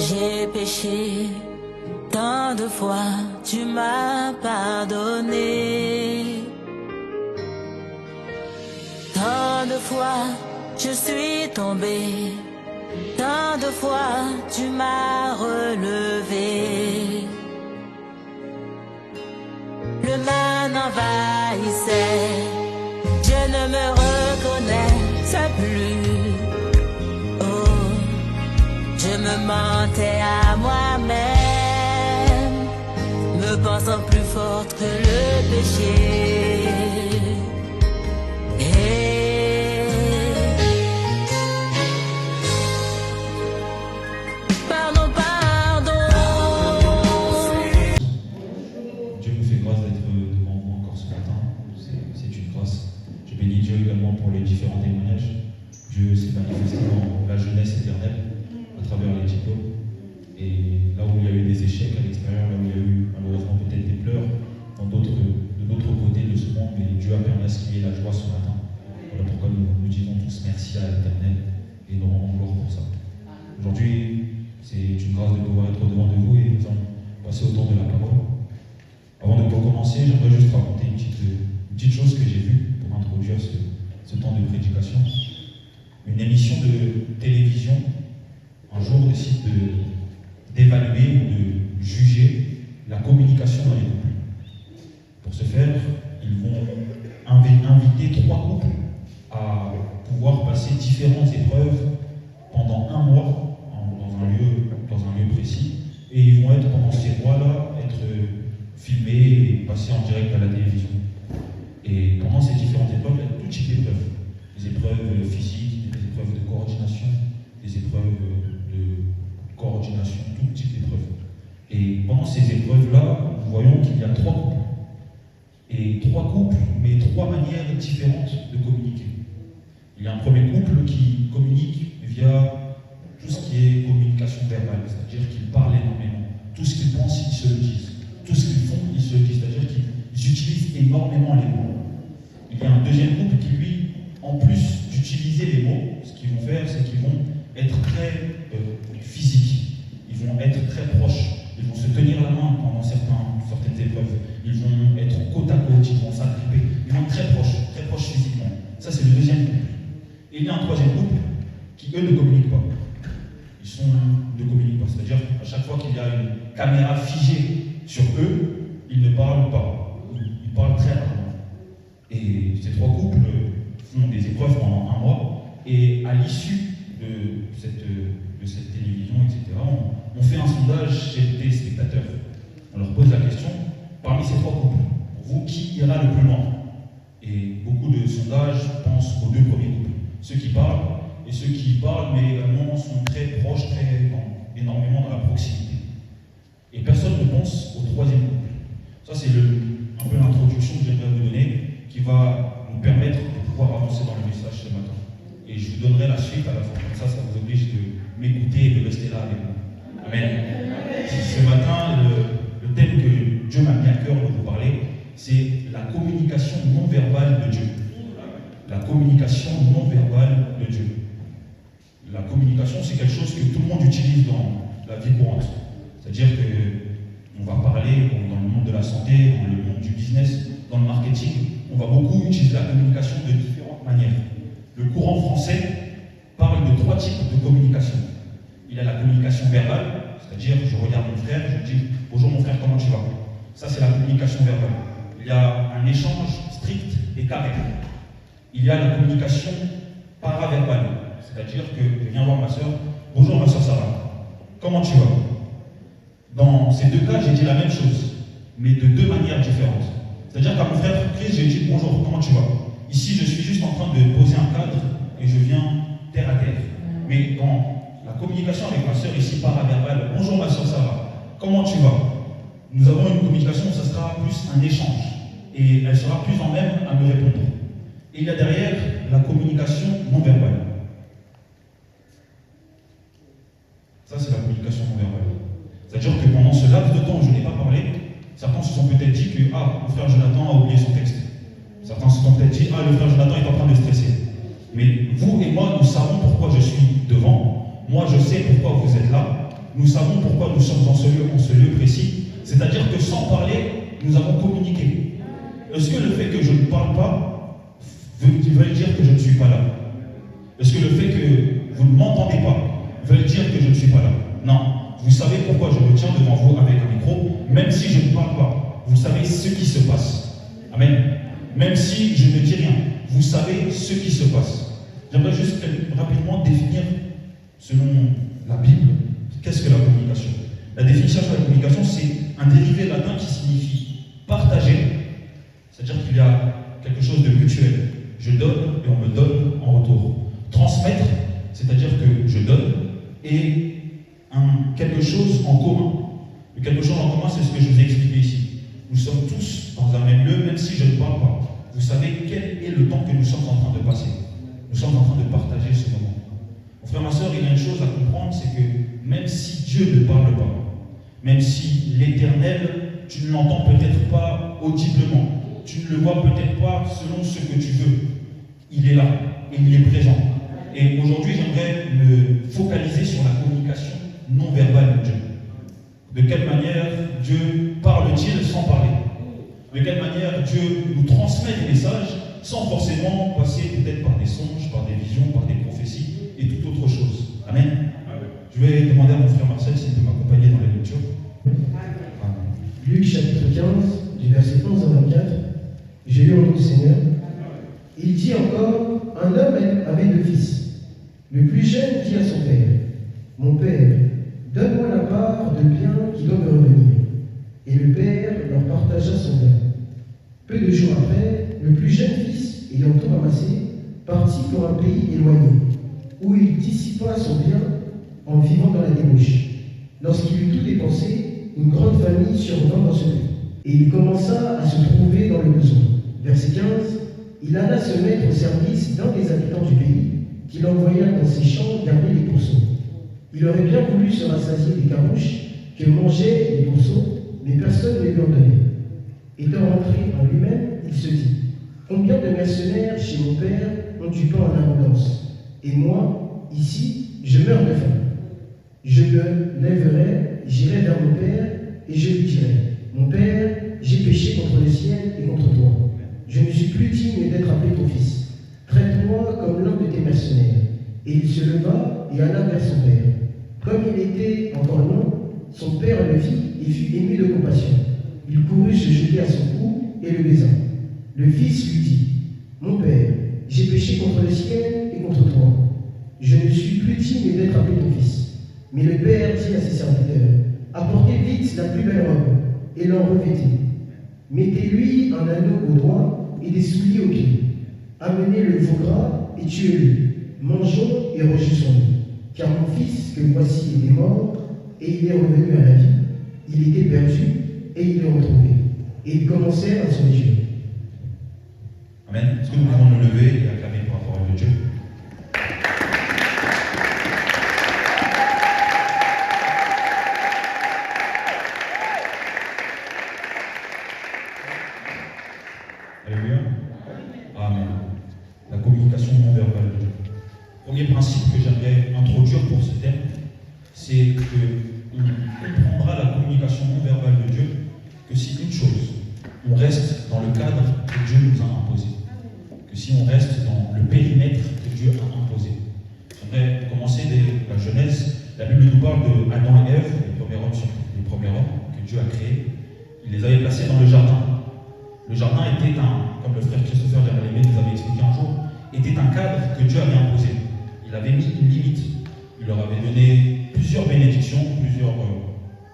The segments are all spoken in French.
J'ai péché tant de fois, tu m'as pardonné. Tant de fois, je suis tombé. Tant de fois, tu m'as relevé. Le mal m'envahissait, je ne me reconnaissais plus. Oh, je me mentais à moi-même, me pensant plus forte que le péché. Pardon, pardon. Dieu nous fait grâce d'être devant vous encore ce matin. C'est une grâce. Je bénis Dieu également pour les différents témoignages. Dieu s'est manifesté dans la jeunesse éternelle à travers les diplômes. Et là où il y a eu des échecs à l'extérieur, là où il y a eu malheureusement peut-être des pleurs de l'autre côté de ce monde, mais Dieu a permis à ce qu'il y ait la joie ce matin. Voilà pourquoi nous disons tous merci à l'Éternel et nous rendons gloire pour ça. Aujourd'hui, c'est une grâce de pouvoir être devant de vous et nous allons passer au temps de la parole. Avant de commencer, j'aimerais juste raconter une petite chose que j'ai vue pour introduire ce temps de prédication. Une émission de télévision un jour décide d'évaluer ou de juger la communication dans les couples. Pour ce faire, ils vont inviter 3 couples à pouvoir passer différentes épreuves pendant un mois dans un lieu précis. Et ils vont être, pendant ces mois-là, être filmés et passés en direct à la télévision. Et pendant ces différentes épreuves, il y a tout type d'épreuves. Des épreuves physiques, des épreuves de coordination, des épreuves de coordination, tout type d'épreuves. Et pendant ces épreuves-là, nous voyons qu'il y a 3 couples. Et 3 couples, mais 3 manières différentes de communiquer. Il y a un premier couple qui communique via tout ce qui est communication verbale, c'est-à-dire qu'ils parlent énormément. Tout ce qu'ils pensent, ils se le disent. Tout ce qu'ils font, ils se le disent, c'est-à-dire qu'ils utilisent énormément les mots. Il y a un deuxième couple qui, lui, en plus d'utiliser les mots, ce qu'ils vont faire, c'est qu'ils vont être très physiques. Ils vont être très proches. Ils vont se tenir la main pendant certaines épreuves. Ils vont être côte à côte, ils vont s'agripper. Ils vont être très proches physiquement. Ça, c'est le deuxième couple. Et il y a un troisième couple qui, eux, ne communiquent pas. Ne communiquent pas. C'est-à-dire, à chaque fois qu'il y a une caméra figée sur eux, ils ne parlent pas. Ils parlent très rarement. Et ces 3 couples font des épreuves pendant un mois. Et à l'issue de cette télévision, etc., on fait un sondage chez les téléspectateurs. On leur pose la question, parmi ces 3 couples, pour vous, qui ira le plus loin? Et beaucoup de sondages pensent aux 2 premiers couples. Ceux qui parlent, et ceux qui parlent, mais également sont très proches, énormément dans la proximité. Et personne ne pense au 3e couple. Ça, c'est un peu l'introduction que j'aimerais vous donner, qui va nous permettre de pouvoir avancer dans le message ce matin. Et je vous donnerai la suite à la fin. Comme ça vous oblige de m'écouter et de rester là avec moi. Amen. Ce matin, le thème que Dieu m'a mis à cœur de vous parler, c'est la communication non verbale de Dieu. La communication non verbale de Dieu. La communication, c'est quelque chose que tout le monde utilise dans la vie courante. C'est-à-dire qu'on va parler dans le monde de la santé, dans le monde du business, dans le marketing, on va beaucoup utiliser la communication de différentes manières. Le courant français parle de 3 types de communication. Il y a la communication verbale, c'est-à-dire je regarde mon frère, je dis « Bonjour mon frère, comment tu vas ?» Ça, c'est la communication verbale. Il y a un échange strict et carré. Il y a la communication paraverbale, c'est-à-dire que je viens voir ma soeur, « Bonjour ma soeur Sarah, comment tu vas ?» Dans ces 2 cas, j'ai dit la même chose, mais de 2 manières différentes. C'est-à-dire qu'à mon frère Chris, j'ai dit « Bonjour, comment tu vas ?» Ici, je suis juste en train de poser un cadre et je viens terre à terre. Mais dans la communication avec ma soeur ici paraverbale, « Bonjour ma soeur Sarah, comment tu vas ?» Nous avons une communication, ça sera plus un échange. Et elle sera plus en même à me répondre. Et il y a derrière la communication non verbale. Ça, c'est la communication non verbale. C'est-à-dire que pendant ce laps de temps où je n'ai pas parlé, certains se sont peut-être dit que « Ah, le frère Jonathan a oublié son texte. » Certains se sont peut-être dit « Ah, le frère Jonathan est en train de stresser. » Mais vous et moi, nous savons pourquoi je suis devant. Moi, je sais pourquoi vous êtes là. Nous nous savons pourquoi nous sommes en ce lieu précis. C'est-à-dire que sans parler, nous avons communiqué. Est-ce que le fait que je ne parle pas veut dire que je ne suis pas là? Est-ce que le fait que vous ne m'entendez pas veut dire que je ne suis pas là? Non. Vous savez pourquoi je me tiens devant vous avec un micro, même si je ne parle pas. Vous savez ce qui se passe. Amen. Même si je ne dis rien, vous savez ce qui se passe. J'aimerais juste rapidement définir, selon la Bible, qu'est-ce que la communication. La définition de la communication, c'est un dérivé latin qui signifie partager, c'est-à-dire qu'il y a quelque chose de mutuel. Je donne et on me donne en retour. Transmettre, c'est-à-dire que je donne et quelque chose en commun. Le quelque chose en commun, c'est ce que je vous ai expliqué ici. Nous sommes tous dans un même lieu, même si je ne parle pas. Vous savez quel est le temps que nous sommes en train de passer. Nous sommes en train de partager ce moment. Mon frère, ma soeur, il y a une chose à comprendre, c'est que même si Dieu ne parle pas, même si l'Éternel, tu ne l'entends peut-être pas audiblement, tu ne le vois peut-être pas selon ce que tu veux, il est là et il est présent. Et aujourd'hui, j'aimerais me focaliser sur la communication non verbale de Dieu. De quelle manière Dieu parle-t-il sans parler? De quelle manière Dieu nous transmet des messages sans forcément passer peut-être par des songes, par des visions, par des prophéties et toute autre chose. Amen. Je vais demander à mon frère Marcel s'il peut m'accompagner dans la lecture. Luc chapitre 15, du verset 11 à 24. J'ai lu au nom du Seigneur. Il dit encore, un homme avait 2 fils. Le plus jeune dit à son père, mon père, donne-moi la part de bien qui doit me revenir. Et le père leur partagea son bien. Peu de jours après, le plus jeune fils, ayant tout ramassé, partit pour un pays éloigné, où il dissipa son bien en vivant dans la débauche. Lorsqu'il eut tout dépensé, une grande famille survint dans ce pays. Et il commença à se trouver dans le besoin. Verset 15, il alla se mettre au service d'un des habitants du pays, qu'il envoya dans ses champs garder les pourceaux. Il aurait bien voulu se rassasier des carouches que mangeaient les pourceaux, mais personne ne lui en donnait. Étant rentré en lui-même, il se dit, combien de mercenaires chez mon père ont du pain en abondance, et moi, ici, je meurs de faim. Je me lèverai, j'irai vers mon père, et je lui dirai, mon père, j'ai péché contre le ciel et contre toi. Je ne suis plus digne d'être appelé ton fils. Traite-moi comme l'un de tes mercenaires. Et il se leva et alla vers son père. Comme il était encore loin, son père le vit et fut ému de compassion. Il courut se jeter à son cou et le baisa. Le fils lui dit, mon père, j'ai péché contre le ciel et contre toi. Je ne suis plus digne d'être appelé ton fils. Mais le père dit à ses serviteurs, apportez vite la plus belle robe et l'en revêtez. Mettez-lui un anneau au doigt et des souliers aux pieds. Amenez le veau gras et tuez-le. Mangeons et réjouissons-nous. Car mon fils, que voici, était mort et il est revenu à la vie. Il était perdu et il est retrouvé. Et ils commencèrent à se réjouir. Amen. Est-ce que nous pouvons nous lever et acclamer pour la parole de Dieu? Alléluia. Amen. La communication non verbale de Dieu. Premier principe que j'aimerais introduire pour ce thème, c'est qu'on comprendra la communication non verbale de Dieu que si une chose, on reste dans le cadre que Dieu nous a imposé, que si on reste dans le périmètre que Dieu a imposé. J'aimerais commencer dès la Genèse. La Bible nous parle de Adam et Ève, les premiers hommes que Dieu a créés. Il les avait placés dans le jardin. Le jardin était comme le frère Christopher Dermalémé nous avait expliqué un jour, était un cadre que Dieu avait imposé. Il avait mis une limite. Il leur avait donné plusieurs bénédictions, plusieurs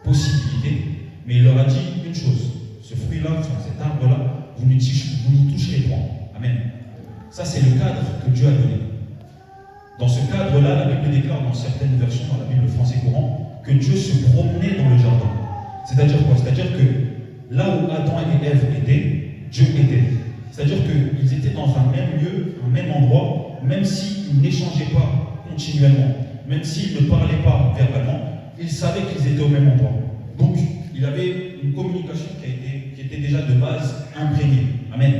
possibilités, mais il leur a dit une chose, ce fruit-là, cet arbre-là, vous n'y toucherez point. Amen. Ça, c'est le cadre que Dieu a donné. Dans ce cadre-là, la Bible déclare dans certaines versions, dans la Bible français courant, que Dieu se promenait dans le jardin. C'est-à-dire quoi? C'est-à-dire que là où Adam et Ève étaient, Dieu était. C'est-à-dire qu'ils étaient dans un même lieu, un même endroit, même s'ils n'échangeaient pas continuellement, même s'ils ne parlaient pas verbalement, ils savaient qu'ils étaient au même endroit. Donc, il avait une communication qui était déjà de base imprégnée. Amen.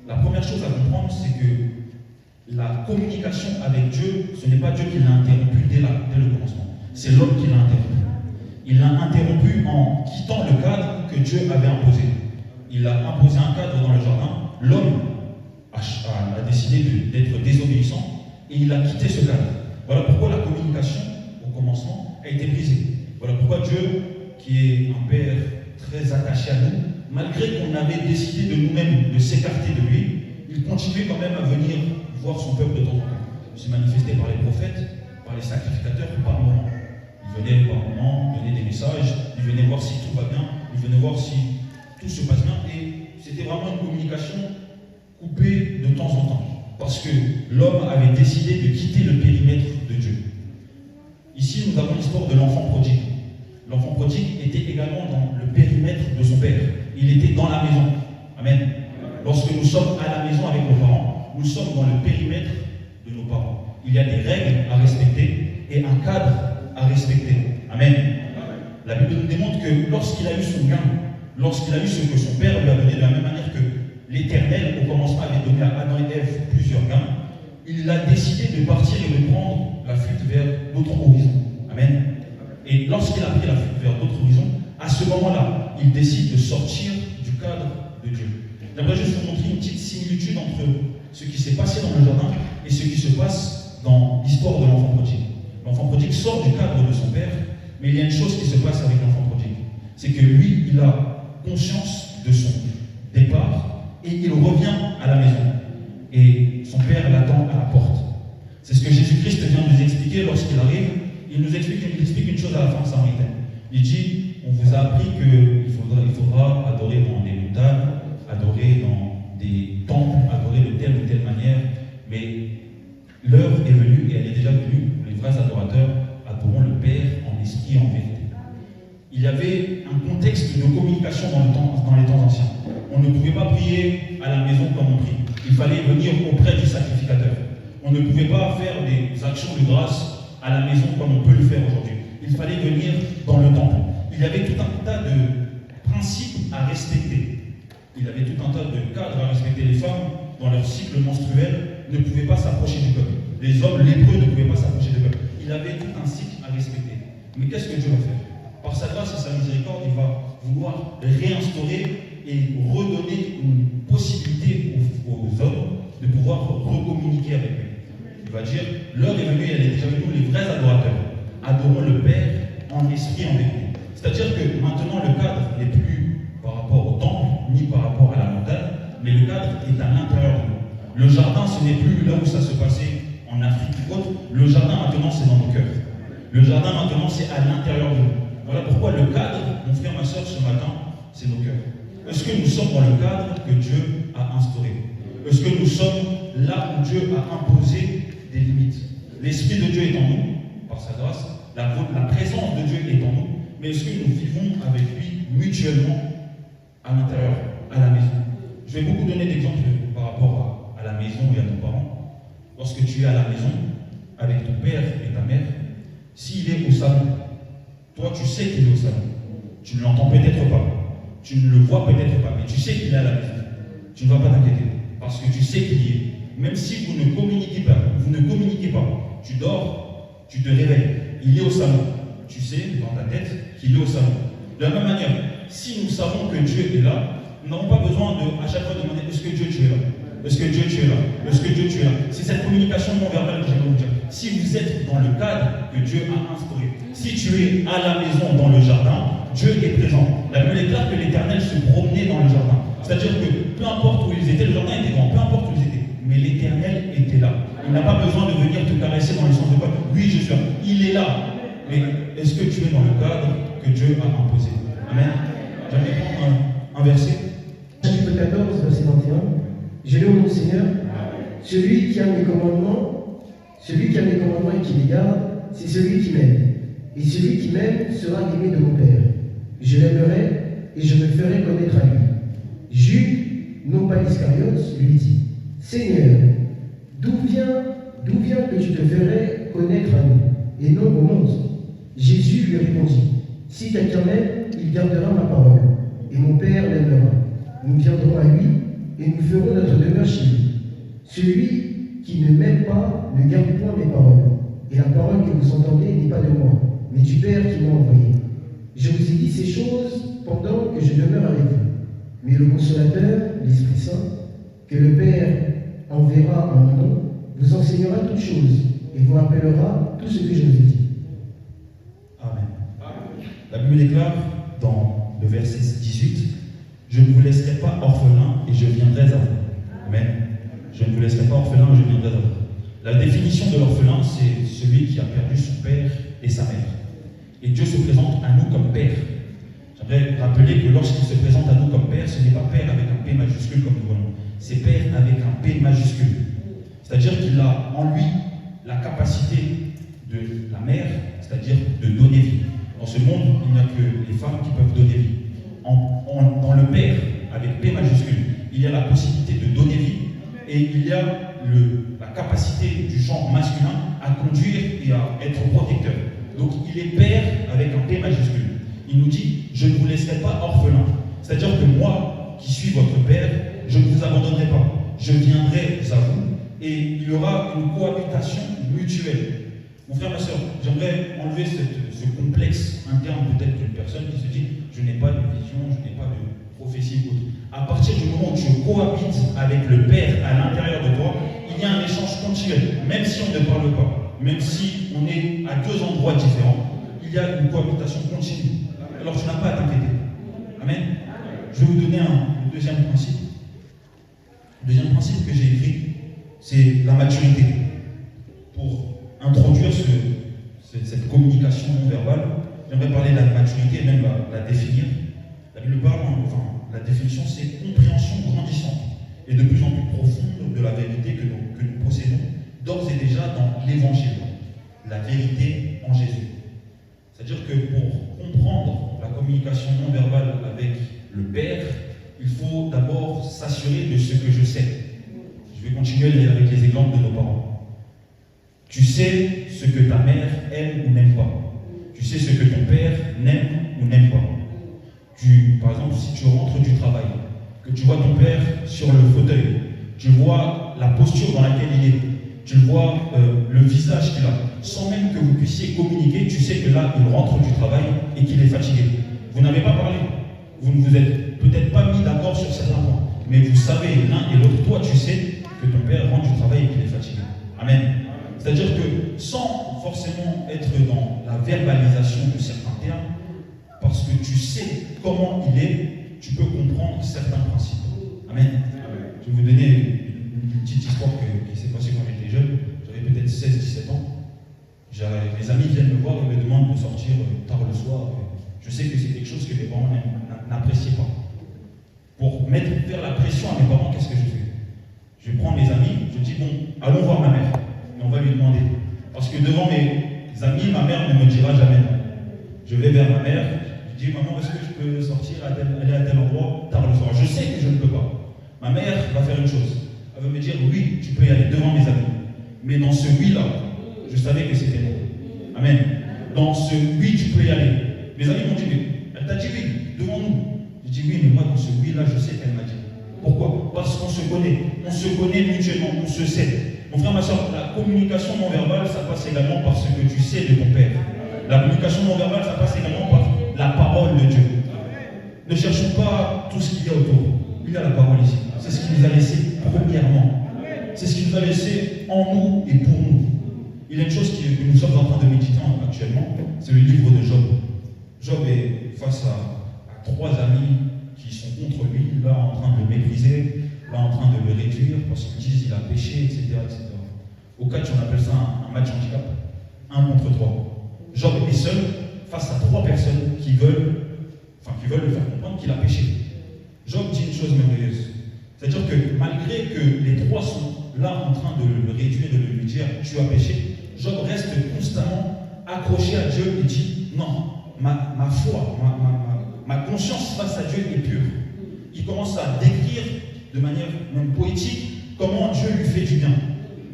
La première chose à comprendre, c'est que la communication avec Dieu, ce n'est pas Dieu qui l'a interrompu dès le commencement. C'est l'homme qui l'a interrompu. Il l'a interrompu en quittant le cadre que Dieu avait imposé. Il a imposé un cadre dans le jardin. L'homme a décidé d'être désobéissant et il a quitté ce cadre. Voilà pourquoi la communication, au commencement, a été brisée. Voilà pourquoi Dieu, qui est un Père très attaché à nous, malgré qu'on avait décidé de nous-mêmes de s'écarter de lui, il continuait quand même à venir voir son peuple de temps en temps. Il s'est manifesté par les prophètes, par les sacrificateurs, par moments. Il venait par moments donner des messages, il venait voir si tout va bien, il venait voir si tout se passe bien, et c'était vraiment une communication coupée de temps en temps, parce que l'homme avait décidé de quitter le périmètre de Dieu. Ici, nous avons l'histoire de l'enfant prodigue. L'enfant prodigue était également dans le périmètre de son père. Il était dans la maison. Amen. Lorsque nous sommes à la maison avec nos parents, nous sommes dans le périmètre de nos parents. Il y a des règles à respecter et un cadre à respecter. Amen. La Bible nous démontre que lorsqu'il a eu son gain, lorsqu'il a eu ce que son père lui a donné de la même manière que l'Éternel, au commencement, avait donné à Adam et Ève plusieurs gains, il a décidé de partir et de prendre la fuite vers d'autres horizons. Amen. Et lorsqu'il a pris la fuite vers d'autres horizons, à ce moment-là, il décide de sortir du cadre de Dieu. J'aimerais juste vous montrer une petite similitude entre ce qui s'est passé dans le jardin et ce qui se passe dans l'histoire de l'enfant prodigue. L'enfant prodigue sort du cadre de son père, mais il y a une chose qui se passe avec l'enfant prodigue. C'est que lui, il a conscience de son départ et il revient à la maison. Et son père l'attend à la porte. C'est ce que Jésus-Christ vient de nous expliquer lorsqu'il arrive. Il nous explique une chose à la fin samaritaine. Il dit, on vous a appris qu'il faudra adorer dans des montagnes, adorer dans des temples, adorer de telle ou telle manière, mais l'heure est venue, et elle est déjà venue, où les vrais adorateurs adoreront le Père en esprit et en vérité. Il y avait un contexte de communication dans les temps anciens. On ne pouvait pas prier à la maison comme on prie. Il fallait venir auprès du sacrificateur. On ne pouvait pas faire des actions de grâce à la maison comme on peut le faire aujourd'hui. Il fallait venir dans le temple. Il y avait tout un tas de principes à respecter. Il y avait tout un tas de cadres à respecter. Les femmes, dans leur cycle menstruel, ne pouvaient pas s'approcher du peuple. Les hommes lépreux ne pouvaient pas s'approcher du peuple. Il avait tout un cycle à respecter. Mais qu'est-ce que Dieu va faire? Par sa grâce et sa miséricorde, il va vouloir réinstaurer et redonner une possibilité aux hommes de pouvoir recommuniquer avec lui. Il va dire, l'heure est venue, elle est déjà venue, les vrais adorateurs adorons le Père en esprit et en vérité. C'est-à-dire que maintenant le cadre n'est plus par rapport au temple, ni par rapport à la montagne, mais le cadre est à l'intérieur de nous. Le jardin, ce n'est plus là où ça se passait en Afrique ou autre. Le jardin maintenant, c'est dans nos cœurs. Le jardin maintenant, c'est à l'intérieur de nous. Voilà pourquoi le cadre, mon frère, ma soeur, ce matin, c'est nos cœurs. Est-ce que nous sommes dans le cadre que Dieu a instauré? Est-ce que nous sommes là où Dieu a imposé des limites? L'Esprit de Dieu est en nous, par sa grâce, la présence de Dieu est en nous, mais est-ce que nous vivons avec lui mutuellement à l'intérieur, à la maison? Je vais beaucoup donner d'exemples par rapport à la maison et à nos parents. Lorsque tu es à la maison, avec ton père et ta mère, s'il est au salon, toi tu sais qu'il est au salon, tu ne l'entends peut-être pas, tu ne le vois peut-être pas, mais tu sais qu'il est à la maison. Tu ne vas pas t'inquiéter, parce que tu sais qu'il y est. Même si vous ne communiquez pas, tu dors, tu te réveilles, il est au salon. Tu sais dans ta tête qu'il est au salon. De la même manière, si nous savons que Dieu est là, nous n'avons pas besoin de à chaque fois demander est-ce que Dieu tu es là? Est-ce que Dieu tu es là? Est-ce que Dieu tu es là? C'est cette communication non verbale que j'aimerais vous dire. Si vous êtes dans le cadre que Dieu a instauré, si tu es à la maison dans le jardin, Dieu est présent. La Bible est claire que l'Éternel se promenait dans le jardin. C'est-à-dire que peu importe où ils étaient, le jardin était grand, peu importe où ils étaient, mais l'Éternel était là. Il n'a pas besoin de venir te caresser dans le sens de quoi? Oui, je suis là. Il est là. Mais est-ce que tu es dans le cadre que Dieu a imposé? Amen. J'aimerais prendre un verset. Chapitre 14, verset 21. Je lis au nom du Seigneur. Celui qui a mes commandements et qui les garde, c'est celui qui m'aime. Et celui qui m'aime sera aimé de mon Père. Je l'aimerai et je me ferai connaître à lui. Jude, non pas l'Iscariote, lui dit, Seigneur, d'où vient que tu te ferais connaître à nous, et non au monde? Jésus lui répondit, si quelqu'un m'aime, il gardera ma parole, et mon Père l'aimera. Nous viendrons à lui, et nous ferons notre demeure chez lui. Celui qui ne m'aime pas ne garde point mes paroles, et la parole que vous entendez n'est pas de moi, mais du Père qui m'a envoyé. Je vous ai dit ces choses pendant que je demeure avec vous. Mais le Consolateur, l'Esprit Saint, que le Père enverra en mon nom, vous enseignera toutes choses et vous rappellera tout ce que je vous ai dit. Amen. La Bible déclare dans le verset 18, « Je ne vous laisserai pas orphelin et je viendrai à vous. » Amen. Je ne vous laisserai pas orphelin et je viendrai à vous. La définition de l'orphelin, c'est celui qui a perdu son père et sa mère. Et Dieu se présente à nous comme Père. J'aimerais rappeler que lorsqu'il se présente à nous comme Père, ce n'est pas Père avec un P majuscule comme nous voyons. C'est Père avec un P majuscule. C'est-à-dire qu'il a en lui la capacité de la mère, c'est-à-dire de donner vie. Dans ce monde, il n'y a que les femmes qui peuvent donner vie. Dans le Père, avec P majuscule, il y a la possibilité de donner vie et il y a la capacité du genre masculin à conduire et à être protecteur. Donc il est Père avec un P majuscule. Il nous dit, je ne vous laisserai pas orphelin. C'est-à-dire que moi, qui suis votre Père, je ne vous abandonnerai pas. Je viendrai à vous et il y aura une cohabitation mutuelle. Mon frère, ma soeur, j'aimerais enlever ce complexe interne peut-être d'une personne qui se dit, je n'ai pas de vision, je n'ai pas de prophétie ou autre. À partir du moment où tu cohabites avec le Père à l'intérieur de toi, il y a un échange continuel, même si on ne parle pas, même si on est à deux endroits différents, il y a une cohabitation continue. Alors tu n'as pas à t'inquiéter. Amen. Je vais vous donner un deuxième principe. Le deuxième principe que j'ai écrit, c'est la maturité. Pour introduire cette communication non verbale, j'aimerais parler de la maturité et même la définir. La Bible parle, la définition, c'est compréhension grandissante et de plus en plus profonde de la vérité que nous possédons d'ores et déjà dans l'Évangile, la vérité en Jésus. C'est-à-dire que pour comprendre la communication non verbale avec le Père, il faut d'abord s'assurer de ce que je sais. Je vais continuer avec les exemples de nos parents. Tu sais ce que ta mère aime ou n'aime pas. Tu sais ce que ton père n'aime ou n'aime pas. Par exemple, si tu rentres du travail, que tu vois ton père sur le fauteuil, tu vois la posture dans laquelle il est, tu vois le visage qu'il a, sans même que vous puissiez communiquer, tu sais que là, il rentre du travail et qu'il est fatigué. Vous n'avez pas parlé. Vous ne vous êtes peut-être pas mis d'accord sur certains points, mais vous savez l'un et l'autre, toi tu sais que ton père rentre du travail et qu'il est fatigué. Amen. C'est-à-dire que sans forcément être dans la verbalisation de certains termes, parce que tu sais comment il est, tu peux comprendre certains principes. Amen. Je vais vous donner une petite histoire qui s'est passée quand j'étais jeune. J'avais peut-être 16-17 ans. Mes amis viennent me voir et me demandent de sortir tard le soir. Je sais que c'est quelque chose que mes parents n'appréciaient pas. Pour faire la pression à mes parents, qu'est-ce que je fais? Je prends mes amis, je dis, bon, allons voir ma mère. Et on va lui demander. Parce que devant mes amis, ma mère ne me dira jamais non. Je vais vers ma mère, je dis, maman, est-ce que je peux sortir, aller à tel endroit tard le soir? Je sais que je ne peux pas. Ma mère va faire une chose. Elle va me dire, oui, tu peux y aller devant mes amis. Mais dans ce oui-là, je savais que c'était non. Amen. Dans ce oui, tu peux y aller. Mes amis m'ont dit, mais elle t'a dit oui, devant nous. Je dis oui, mais moi, dans ce oui-là, je sais qu'elle m'a dit. Pourquoi? Parce qu'on se connaît. On se connaît mutuellement, on se sait. Mon frère, ma soeur, la communication non verbale, ça passe également par ce que tu sais de ton Père. La communication non verbale, ça passe également par la parole de Dieu. Ne cherchons pas tout ce qu'il y a autour. Il y a la parole ici. C'est ce qu'il nous a laissé premièrement. C'est ce qu'il nous a laissé en nous et pour nous. Il y a une chose que nous sommes en train de méditer actuellement, c'est le livre de Job. Job est face à trois amis qui sont contre lui, là en train de le mépriser, là en train de le réduire parce qu'ils disent qu'il a péché, etc., etc. Au catch, on appelle ça un match handicap. 1 contre 3. Job est seul face à 3 personnes qui veulent le faire comprendre qu'il a péché. Job dit une chose merveilleuse. C'est-à-dire que malgré que les 3 sont là en train de le réduire, de lui dire tu as péché, Job reste constamment accroché à Dieu et dit non, ma foi, ma conscience face à Dieu est pure. Il commence à décrire de manière même poétique comment Dieu lui fait du bien.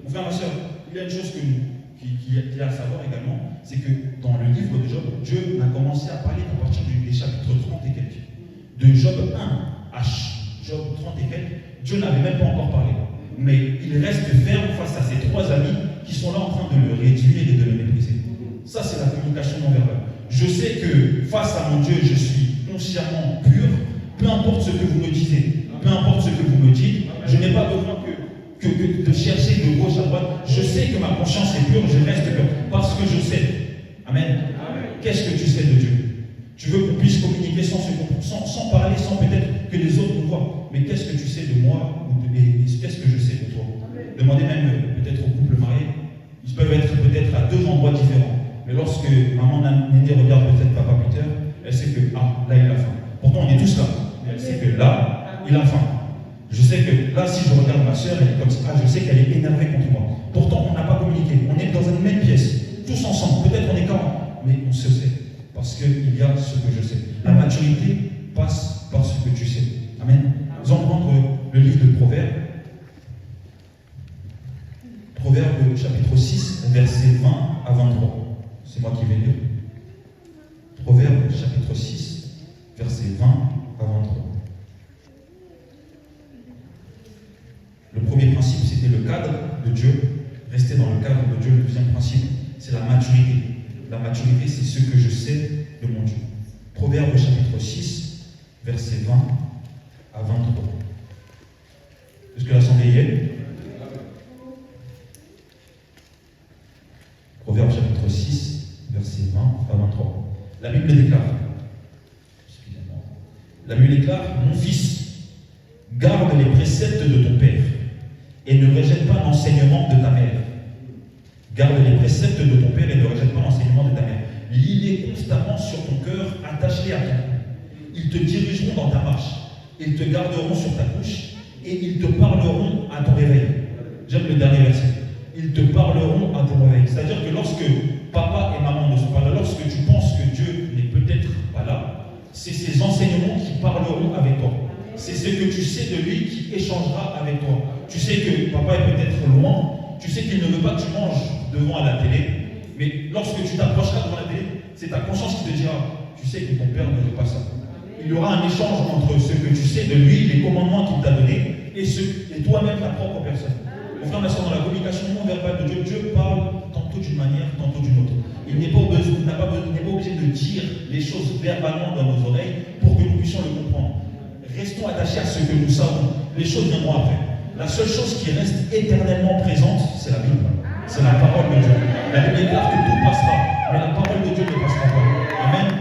Mon frère, ma soeur, il y a une chose qu'il y a à savoir également, c'est que dans le livre de Job, Dieu a commencé à parler à partir des chapitres 30 et quelques. De Job 1 à Job 30 et quelques, Dieu n'avait même pas encore parlé. Mais il reste ferme face à ces 3 amis qui sont là en train de le réduire et de le mépriser. Ça, c'est la communication non verbale. Je sais que face à mon Dieu, je suis consciemment pur, peu importe ce que vous me disiez, peu importe ce que vous me dites, je n'ai pas besoin que de chercher de gauche à droite. Je sais que ma conscience est pure, je reste pur, parce que je sais. Amen. Qu'est-ce que tu sais de Dieu? Tu veux qu'on puisse communiquer sans parler, sans peut-être que les autres nous voient. Mais qu'est-ce que tu sais de moi et qu'est-ce que je sais de toi? Demandez même peut-être aux couples mariés. Ils peuvent être peut-être à deux endroits différents. Mais lorsque maman Néné regarde peut-être papa Peter, elle sait que là il a faim. Pourtant on est tous là. Mais elle sait que là, il a faim. Je sais que là, si je regarde ma soeur, elle est comme ça, je sais qu'elle est énervée contre moi. Pourtant, on n'a pas communiqué. On est dans une même pièce, tous ensemble. Peut-être on est 40, mais on se sait. Parce qu'il y a ce que je sais. La maturité passe par ce que tu sais. Amen. Nous allons prendre le livre de Proverbes. Proverbes chapitre 6, versets 20 à 23. C'est moi qui vais lire. Proverbes chapitre 6, versets 20 à 23. Le premier principe, c'était le cadre de Dieu. Rester dans le cadre de Dieu. Le deuxième principe, c'est la maturité. La maturité, c'est ce que je sais de mon Dieu. Proverbes chapitre 6, versets 20 à 23. Est-ce que l'assemblée y est? Proverbes chapitre 6, versets 20 à 23. La Bible déclare, excusez-moi, la Bible déclare, mon fils, garde les préceptes de ton père et ne rejette pas l'enseignement de ta mère. Garde les préceptes de ton père et ne rejette pas l'enseignement de ta mère. Lis-les constamment sur ton cœur, attache-les à ton cou. Ils te dirigeront dans ta marche. Ils te garderont sur ta couche et ils te parleront à ton réveil. J'aime le dernier verset. Ils te parleront à ton réveil. C'est-à-dire que lorsque papa et maman ne sont pas là, lorsque tu penses que Dieu n'est peut-être pas là, c'est ces enseignements qui parleront avec toi. C'est ce que tu sais de lui qui échangera avec toi. Tu sais que papa est peut-être loin, tu sais qu'il ne veut pas que tu manges devant la télé, mais lorsque tu t'approcheras devant la télé, c'est ta conscience qui te dira, tu sais que ton père ne veut pas ça. Il y aura un échange entre ce que tu sais de lui, les commandements qu'il t'a donnés, et toi-même ta propre personne. Mon frère, ma soeur, dans la communication non verbale de Dieu, Dieu parle tantôt d'une manière, tantôt d'une autre. Il n'est pas obligé de dire les choses verbalement dans nos oreilles pour que nous puissions le comprendre. Restons attachés à ce que nous savons. Les choses viendront après. La seule chose qui reste éternellement présente, c'est la Bible. C'est la parole de Dieu. La Bible déclare que tout passera, mais la parole de Dieu ne passera pas. Amen.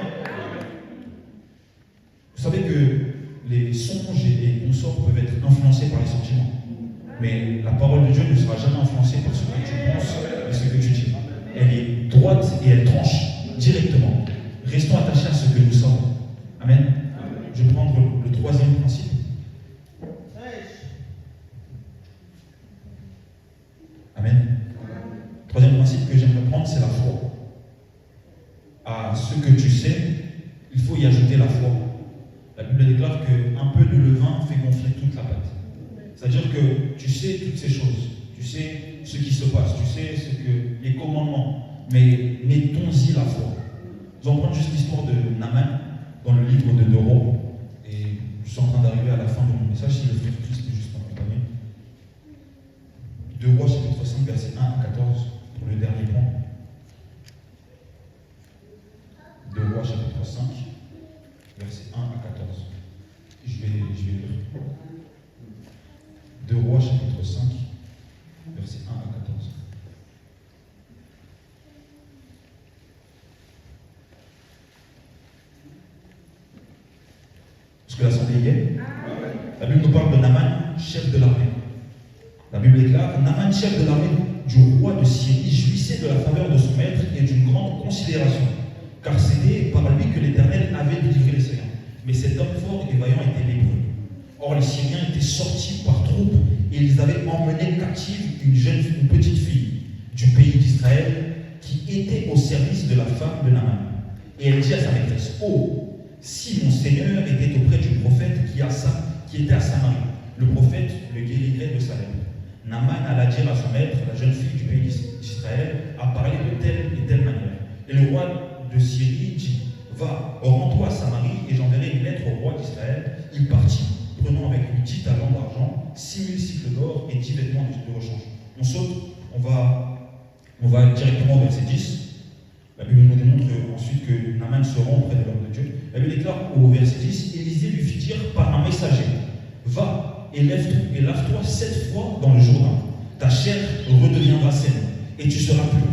Vous savez que les songes et les consorts peuvent être influencés par les sentiments. Mais la parole de Dieu ne sera jamais influencée par ce que tu penses et ce que tu dis. Elle est droite et elle tranche directement. Restons attachés à ce que nous savons. Amen. Je vais prendre le troisième principe. Amen. Troisième principe que j'aimerais prendre, c'est la foi. À ce que tu sais, il faut y ajouter la foi. La Bible déclare qu'un peu de levain fait gonfler toute la pâte. C'est-à-dire que tu sais toutes ces choses. Tu sais ce qui se passe. Tu sais les commandements. Mais mettons-y la foi. Nous allons prendre juste l'histoire de Naaman dans le livre de 2 Rois. Et je suis en train d'arriver à la fin de mon message, si le frère Christ peut juste m'accompagner. 2 Rois, chapitre 5, versets 1 à 14, pour le dernier point. 2 Rois, chapitre 5, versets 1 à 14. Je vais lire. 2 Rois, chapitre 5, versets 1 à 14. Est-ce que l'assemblée y est? La Bible nous parle de Naaman, chef de l'armée. La Bible déclare, Naaman, chef de l'armée du roi de Syrie, jouissait de la faveur de son maître et d'une grande considération, car c'était par lui que l'Éternel avait délivré les Syriens. Mais cet homme fort et vaillant était lépreux. Or les Syriens étaient sortis par troupes et ils avaient emmené captive une petite fille du pays d'Israël qui était au service de la femme de Naaman. Et elle dit à sa maîtresse, « Oh, si mon Seigneur était auprès du prophète qui était à Samarie, le prophète le guérirait de sa lèpre. » Naaman alla dire à son maître, la jeune fille du pays d'Israël a parlé de telle et telle manière. Et le roi de Syrie dit, « Va, rends-toi à Samarie et j'enverrai une lettre au roi d'Israël. » Il partit, prenant avec lui 10 talents d'argent, 6000 cycles d'or et 10 vêtements de rechange. On saute, on va directement au verset 10. La Bible nous démontre ensuite que Naaman se rend auprès de l'homme de Dieu. La Bible déclare au verset 10, Élisée lui fit dire par un messager, va et lave-toi 7 fois dans le Jourdain. Ta chair redeviendra saine et tu seras pur.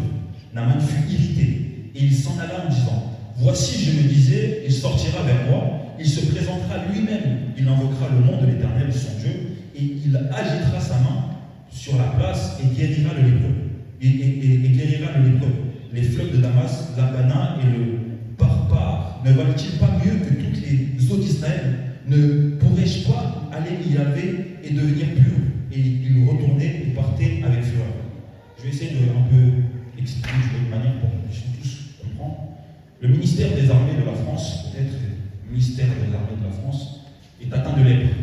Naaman fut irrité et il s'en alla en disant, voici, je me disais, il sortira vers moi, il se présentera lui-même, il invoquera le nom de l'Éternel, son Dieu, et il agitera sa main sur la place et guérira le lépreux. Et guérira le lépreux. Les fleuves de Damas, l'Abana et le Parpar ne valent-ils pas mieux que toutes les eaux d'Israël? Ne pourrais-je pas aller y laver et devenir pur? Et il retournait et partait avec fureur. Je vais essayer de un peu expliquer de manière pour que nous puissions tous comprendre. Le ministère des armées de la France, peut-être le ministère des armées de la France, est atteint de lèpre.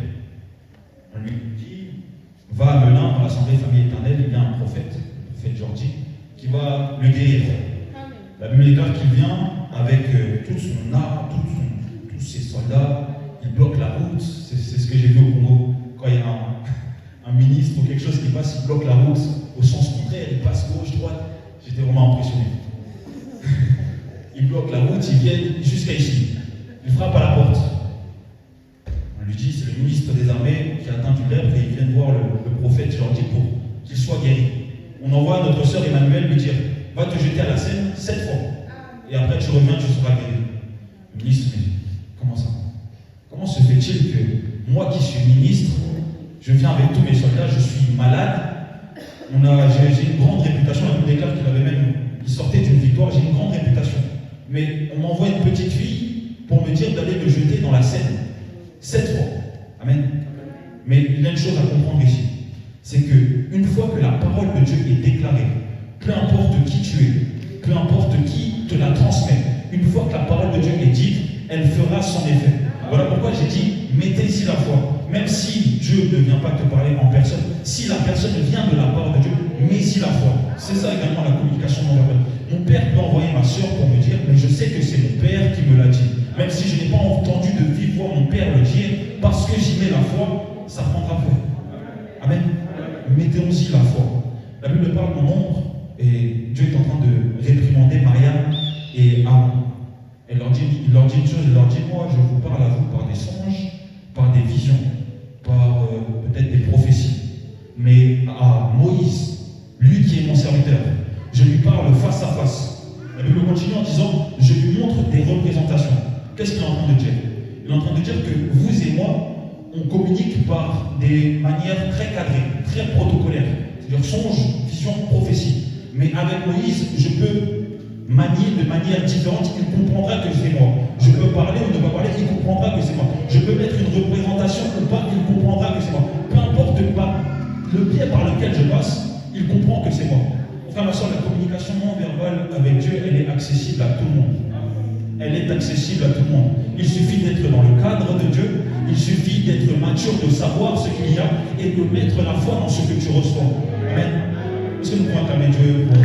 On lui dit, va à Melun dans l'Assemblée Famille Éternelle, il y a un prophète, le prophète Georgie, qui va le guérir. La Bible déclare qu'il vient avec tout son art, tous ses soldats, il bloque la route. C'est ce que j'ai vu au Congo. Quand il y a un ministre ou quelque chose qui passe, il bloque la route au sens contraire, il passe gauche, droite. J'étais vraiment impressionné. Il bloque la route, il vient jusqu'à ici. Il frappe à la porte. On lui dit, c'est le ministre des armées qui a atteint du lèpre et il vient voir le prophète Georgie pour qu'il soit guéri. On envoie notre sœur Emmanuel lui dire, va te jeter à la Seine 7 fois. Et après tu reviens, tu seras guéri. Le ministre, mais comment ça? Comment se fait-il que moi qui suis ministre, je viens avec tous mes soldats, je suis malade, j'ai une grande réputation, la Bible déclare il sortait d'une victoire, j'ai une grande réputation. Mais on m'envoie une petite fille pour me dire d'aller me jeter dans la Seine 7 fois. Amen. Mais il y a une chose à comprendre ici, c'est qu'une fois que la parole de Dieu est déclarée, peu importe qui tu es, peu importe qui te la transmet, une fois que la parole de Dieu est dite, elle fera son effet. Voilà pourquoi j'ai dit, mettez-y la foi. Même si Dieu ne vient pas te parler en personne, si la personne vient de la parole de Dieu, mets-y la foi. C'est ça également la communication non verbale. Mon père peut envoyer ma soeur pour me dire, mais je sais que c'est mon père qui me l'a dit. Même si je n'ai pas entendu de vive voix mon père le dire, parce que j'y mets la foi, ça prendra foi. Amen. Mettons-y la foi. La Bible parle en nombre, et Dieu est en train de réprimander Mariam et Aaron. Il leur dit une chose, il leur dit, moi je vous parle à vous par des songes, par des visions, par peut-être des prophéties. Mais à Moïse, lui qui est mon serviteur, je lui parle face à face. La Bible continue en disant, je lui montre des représentations. Qu'est-ce qu'il est en train de dire? Il est en train de dire que vous et moi, on communique par des manières très cadrées, très protocolaires. C'est-à-dire songes, visions, prophéties. Mais avec Moïse, je peux manier de manière différente, il comprendra que c'est moi. Je peux parler ou ne pas parler, il comprendra que c'est moi. Je peux mettre une représentation ou pas, il comprendra que c'est moi. Peu importe le biais par lequel je passe, il comprend que c'est moi. Frère, ma soeur, la communication non verbale avec Dieu, elle est accessible à tout le monde. Elle est accessible à tout le monde. Il suffit d'être dans le cadre de Dieu, il suffit d'être mature, de savoir ce qu'il y a et de mettre la foi dans ce que tu reçois. Amen. Est-ce que nous pouvons acclamer Dieu pour